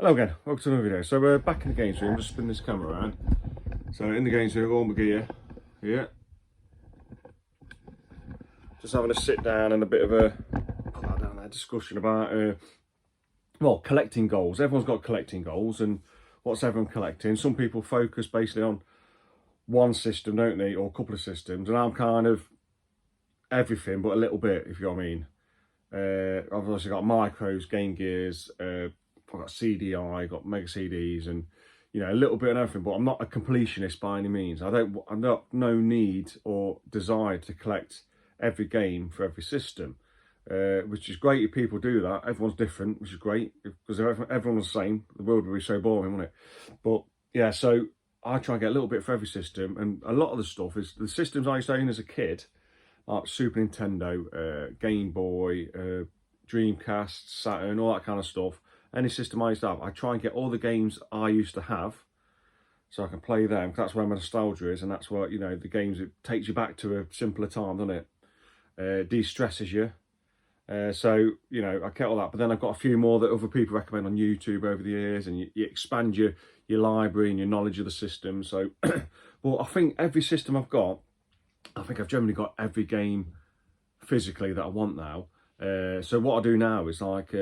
Hello again, welcome to another video. So we're back in the games room, just spin this camera around. So in the games room, all my gear here. Just having a sit down and a bit of a discussion about, well, collecting goals. Everyone's got collecting goals, and what's everyone collecting? Some people focus basically on one system, don't they, or a couple of systems, and I'm kind of everything but a little bit, if you know what I mean. I've also got micros, Game Gears, I've got CDI, got Mega CDs, and you know, a little bit of everything. But I'm not a completionist by any means. I'm not no need or desire to collect every game for every system, which is great if people do that. Everyone's different, which is great because if everyone was the same, the world would be so boring, wouldn't it? But yeah, so I try and get a little bit for every system, and a lot of the stuff is the systems I used to own as a kid, like Super Nintendo, Game Boy, Dreamcast, Saturn, all that kind of stuff. Any system I used to have, I try and get all the games I used to have so I can play them, because that's where my nostalgia is, and that's where, you know, the games, it takes you back to a simpler time, doesn't it? De-stresses you. So, you know, I get all that, but then I've got a few more that other people recommend on YouTube over the years, and you expand your library and your knowledge of the system. So, well, I think every system I've got, I think I've generally got every game physically that I want now. So what I do now is like,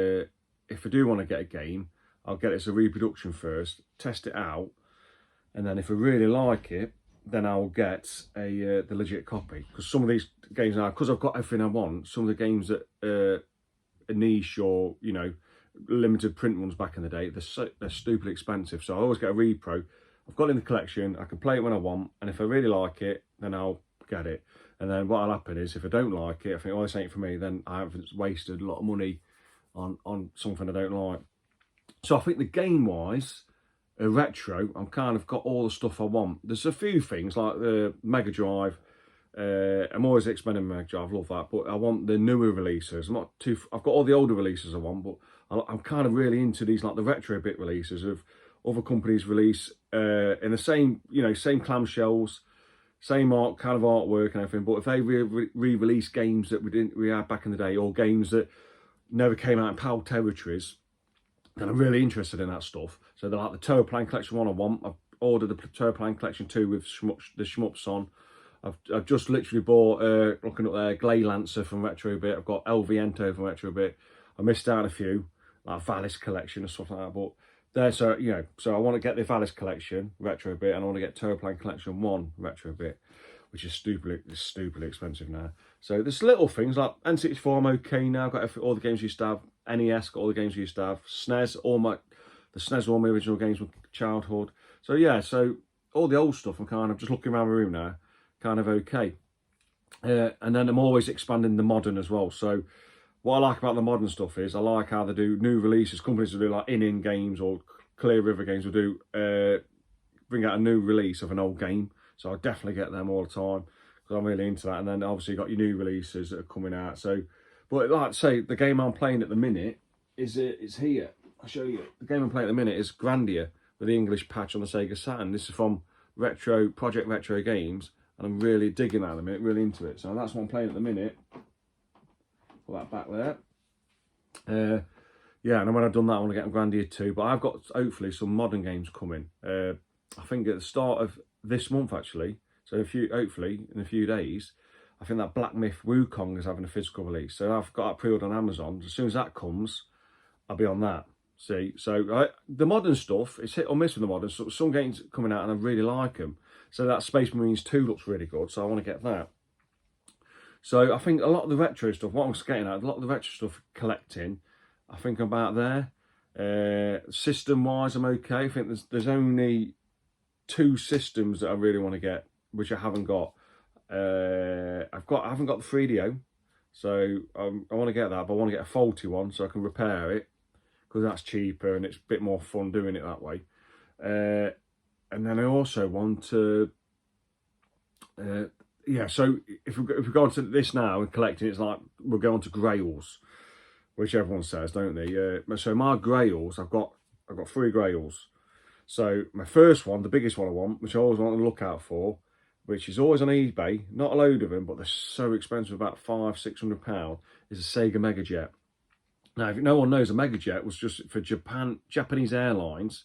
if I do want to get a game, I'll get it as a reproduction first, test it out, and then if I really like it, then I'll get the legit copy. Because some of these games now, because I've got everything I want, some of the games that are niche or, you know, limited print ones back in the day, they're stupidly expensive. So I always get a repro. I've got it in the collection, I can play it when I want, and if I really like it, then I'll get it. And then what'll happen is, if I don't like it, I think, oh, this ain't for me, then I haven't wasted a lot of money on something I don't like. So I think the game wise, retro, I'm kind of got all the stuff I want. There's a few things like the Mega Drive. I'm always expanding Mega Drive, love that, but I want the newer releases. I've got all the older releases I want, but I'm kind of really into these, like the retro bit releases of other companies release in the same, you know, same clamshells, same kind of artwork and everything. But if they re-release games that we had back in the day, or games that never came out in PAL territories, and I'm really interested in that stuff. So they're like the Turboplane Collection 1 I want. I've ordered the Turboplane Collection 2 with the shmups on. I've just literally bought, looking up there, Glay Lancer from Retrobit. I've got LV Ento from Retrobit. I missed out a few, like Valis Collection and stuff like that. But there, so, you know, so I want to get the Valis Collection Retrobit, and I want to get Turboplane Collection 1 Retrobit, which is stupidly expensive now. So there's little things like N64, I'm okay now. Got all the games I used to have. NES, got all the games I used to have. SNES, the SNES, all my original games from childhood. So yeah, so all the old stuff, I'm kind of just looking around my room now, kind of okay. And then I'm always expanding the modern as well. So what I like about the modern stuff is I like how they do new releases. Companies will do like in games, or Clear River Games will do bring out a new release of an old game. So I definitely get them all the time because I'm really into that. And then obviously you got your new releases that are coming out. So, but like I say, the game I'm playing at the minute is here. I'll show you. The game I'm playing at the minute is Grandia with the English patch on the Sega Saturn. This is from Project Retro Games, and I'm really digging that at the minute, really into it. So that's what I'm playing at the minute. Put that back there. Yeah, and when I've done that, I want to get Grandia 2. But I've got hopefully some modern games coming. I think at the start of this month actually, so hopefully in a few days, I think that Black Myth Wukong is having a physical release. So I've got that pre-ordered on Amazon. As soon as that comes, I'll be on that. See, so the modern stuff, it's hit or miss with the modern. So some games coming out and I really like them. So that Space Marines 2 looks really good, so I want to get that. So I think a lot of the retro stuff, what I'm getting at, a lot of the retro stuff collecting, I think I'm about there. System wise, I'm okay. I think there's only 2 systems that I really want to get, which I haven't got. I haven't got the 3DO, so I want to get that, but I want to get a faulty one so I can repair it, because that's cheaper and it's a bit more fun doing it that way. And then I also want to, yeah. So if we go on to this now and collecting, it's like we'll go on to grails, which everyone says, don't they? So my grails, I've got 3 grails. So my first one, the biggest one I want, which I always want to look out for, which is always on eBay, not a load of them, but they're so expensive, about £500–600, is a Sega Mega Jet. Now, if no one knows, a Megajet was just for Japanese airlines,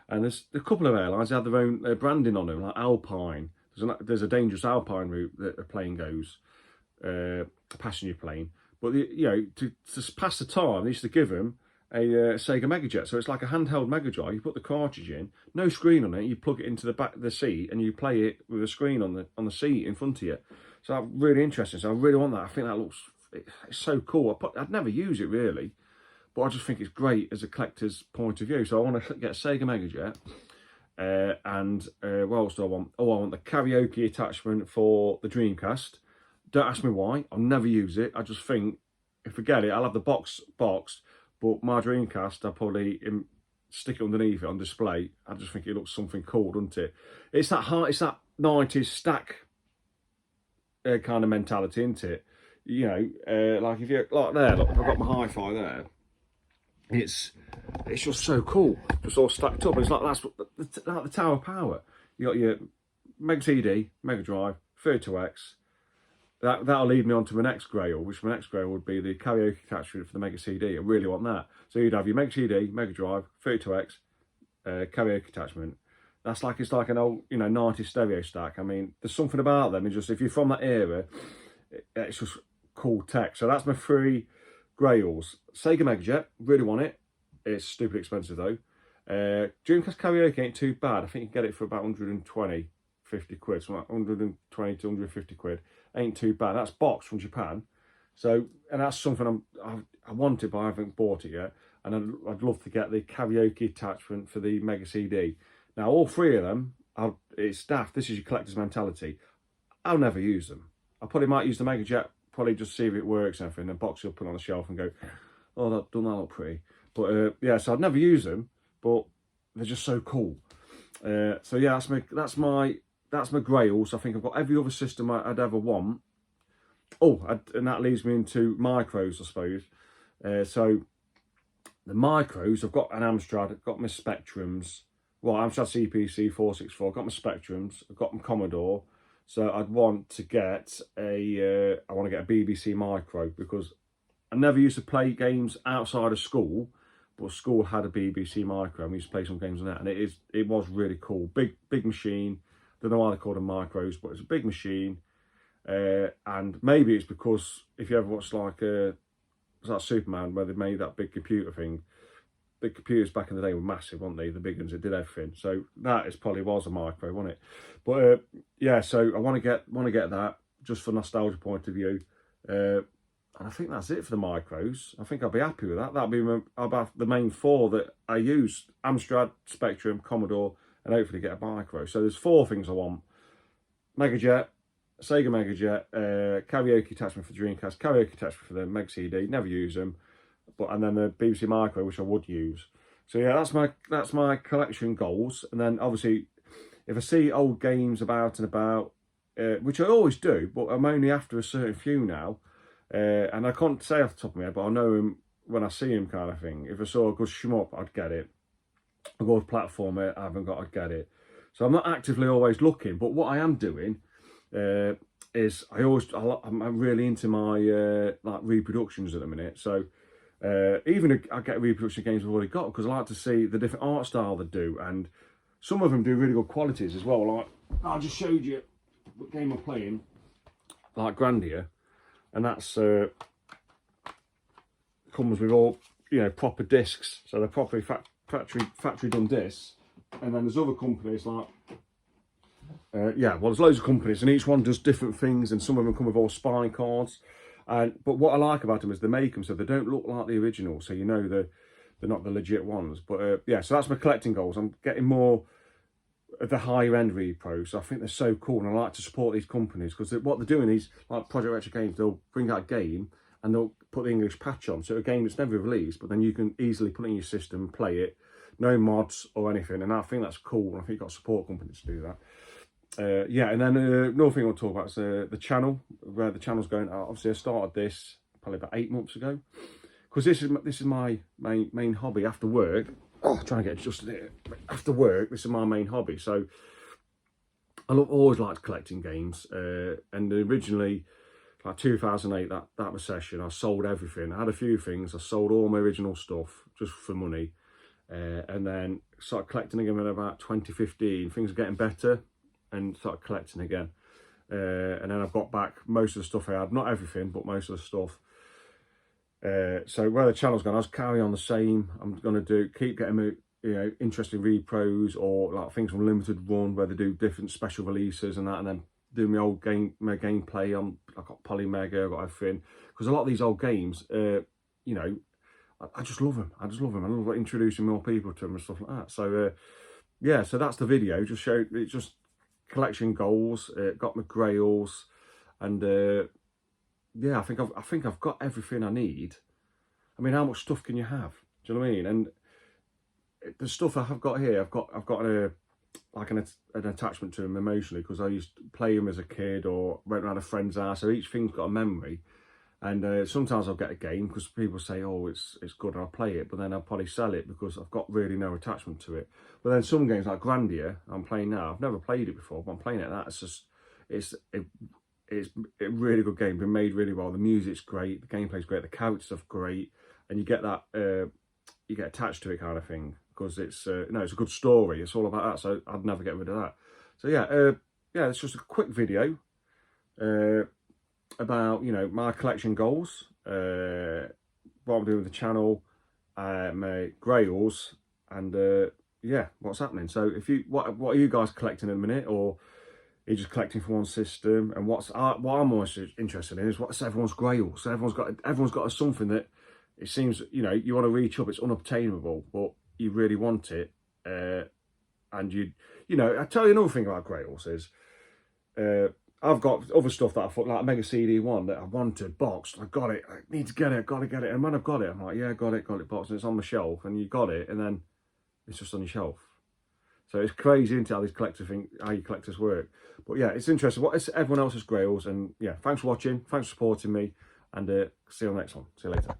and there's a couple of airlines that have their own branding on them, like Alpine. There's a dangerous Alpine route that a plane goes, a passenger plane. But you know, to pass the time, they used to give them a Sega Megajet. So it's like a handheld Mega Drive. You put the cartridge in, no screen on it. You plug it into the back of the seat, and you play it with a screen on the seat in front of you. So that's really interesting. So I really want that. I think that looks it's so cool. I'd never use it really, but I just think it's great as a collector's point of view. So I want to get a Sega Megajet. And what else do I want? Oh, I want the karaoke attachment for the Dreamcast. Don't ask me why. I'll never use it. I just think if I get it, I'll have the boxed. But my Dreamcast, I'll probably stick it underneath it on display. I just think it looks something cool, doesn't it? It's that 90s stack kind of mentality, isn't it? You know, like if you like there, look, I've got my hi-fi there. It's just so cool, just all stacked up. It's like that's like the Tower of Power. You got your Mega CD, Mega Drive, 32X. That'll lead me on to my next grail, which my next grail would be the karaoke attachment for the Mega CD. I really want that. So you'd have your Mega CD, Mega Drive, 32X, karaoke attachment. It's like an old, you know, 90s stereo stack. I mean, there's something about them. It's just, if you're from that era, it's just cool tech. So that's my 3 grails. Sega Megajet, really want it. It's stupid expensive though. Dreamcast karaoke ain't too bad. I think you can get it for about 120, 50 quid. So like 120 to 150 quid. Ain't too bad. That's boxed from Japan. So, and that's something I wanted, but I haven't bought it yet. And I'd love to get the karaoke attachment for the Mega CD. Now, all 3 of them, it's daft. This is your collector's mentality. I'll never use them. I probably might use the Megajet, probably just see if it works and everything, and box it up, put it on the shelf and go, oh, doesn't that look pretty? But yeah, so I'd never use them, but they're just so cool. So yeah, that's my grails. I think I've got every other system I'd ever want. Oh, and that leads me into micros, I suppose. So the micros, I've got an Amstrad, I've got my Spectrums. Well, Amstrad CPC 464, I've got my Spectrums, I've got my Commodore. So I'd want to get a BBC Micro, because I never used to play games outside of school, but school had a BBC Micro, and we used to play some games on that, and it was really cool. Big machine. Don't know why they call them micros, but it's a big machine. And maybe it's because if you ever watched like Superman, where they made that big computer thing. The computers back in the day were massive, weren't they? The big ones that did everything. So that probably was a micro, wasn't it? But yeah, so I want to get that just for nostalgia point of view. And I think that's it for the micros. I think I'll be happy with that. That'll be about the main 4 that I use: Amstrad, Spectrum, Commodore, and hopefully get a micro. So there's 4 things I want: Megajet, Sega Megajet, karaoke attachment for Dreamcast, karaoke attachment for the Mega CD. Never use them. And then the BBC Micro, which I would use. So yeah, that's my collection goals. And then obviously, if I see old games about and about, which I always do, but I'm only after a certain few now, and I can't say off the top of my head, but I know him when I see him, kind of thing. If I saw a good shmup, I'd get it. A good platformer I haven't got, I'd get it. So I'm not actively always looking, but what I am doing is I'm really into my like reproductions at the minute. So. Even I get reproduction games I've already got, because I like to see the different art style they do, and some of them do really good qualities as well. Like I just showed you what game I'm playing, like Grandia, and that's comes with all, you know, proper discs, so they're properly factory done discs. And then there's other companies like yeah, well, there's loads of companies, and each one does different things, and some of them come with all spine cards. But what I like about them is they make them so they don't look like the original, so you know they're not the legit ones. But yeah, so that's my collecting goals. I'm getting more of the higher end repros. So I think they're so cool, and I like to support these companies, because what they're doing is, like Project Retro Games, they'll bring out a game and they'll put the English patch on, so a game that's never released, but then you can easily put it in your system, play it, no mods or anything. And I think that's cool, and I think you've got to support companies to do that. Yeah, and then another thing I'll talk about is the channel, where the channel's going. Obviously, I started this probably about 8 months ago, because this is my main hobby after work. Oh, trying to get adjusted here. After work, this is my main hobby. So I always liked collecting games, and originally like 2008, that recession, I sold everything. I had a few things. I sold all my original stuff just for money. And then started collecting again in about 2015. Things are getting better and started collecting again. And then I've got back most of the stuff I had, not everything, but most of the stuff. So where the channel's gone, I was carry on the same. I'm going to keep getting interesting repros or like things from Limited Run where they do different special releases and that, and then do my old gameplay. I've got Poly Mega, I've got everything, because a lot of these old games, you know, I just love them. I just love them. I love introducing more people to them and stuff like that. So yeah, so that's the video. Just show it's just collection goals. Got my grails, and yeah, I think I've got everything I need. I mean, how much stuff can you have? Do you know what I mean? And the stuff I have got here, I've got an attachment to them emotionally, because I used to play them as a kid or went around a friend's house. So each thing's got a memory. And sometimes I'll get a game because people say, oh, it's good, and I'll play it, but then I'll probably sell it because I've got really no attachment to it. But then some games like Grandia, I'm playing now, I've never played it before, but I'm playing it. It's a really good game, been made really well. The music's great, the gameplay's great, the characters are great, and you get that, you get attached to it kind of thing, because it's it's a good story. It's all about that, so I'd never get rid of that. So yeah, it's just a quick video. About, you know, my collection goals, what I'm doing with the channel, my grails, and yeah, what's happening. So if you what are you guys collecting in a minute, or are you just collecting for one system? And what I'm most interested in is what's everyone's grails. So everyone's got something that it seems, you know, you want to reach up, it's unobtainable, but you really want it, and you know, I tell you another thing about grails is I've got other stuff that I thought, like a Mega CD1 that I wanted boxed. I got it. I need to get it. Got to get it. And when I've got it, I'm like, yeah, got it boxed. And it's on my shelf. And you got it, and then it's just on your shelf. So it's crazy into how these how you collectors work. But yeah, it's interesting. What is everyone else's grails? And yeah, thanks for watching. Thanks for supporting me. And see you on the next one. See you later.